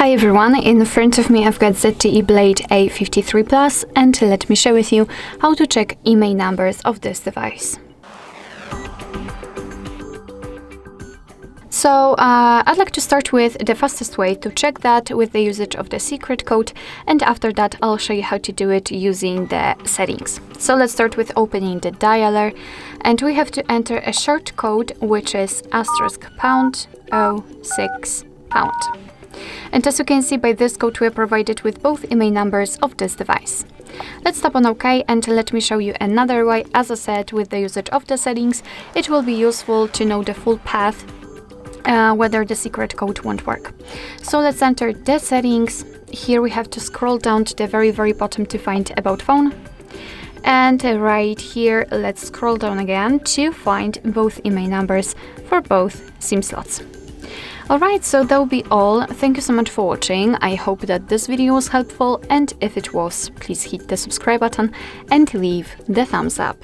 Hi everyone, in front of me I've got ZTE Blade A53 Plus, and let me share with you how to check IMEI numbers of this device. So I'd like to start with the fastest way to check that with the usage of the secret code, and after that I'll show you how to do it using the settings. So let's start with opening the dialer, and we have to enter a short code which is *#06#. And as you can see, by this code we are provided with both IMEI numbers of this device. Let's tap on OK, and let me show you another way. As I said, with the usage of the settings, it will be useful to know the full path whether the secret code won't work. So let's enter the settings. Here we have to scroll down to the very bottom to find About Phone. And right here, let's scroll down again to find both IMEI numbers for both SIM slots. Alright, so that will be all. Thank you so much for watching. I hope that this video was helpful, and if it was, please hit the subscribe button and leave the thumbs up.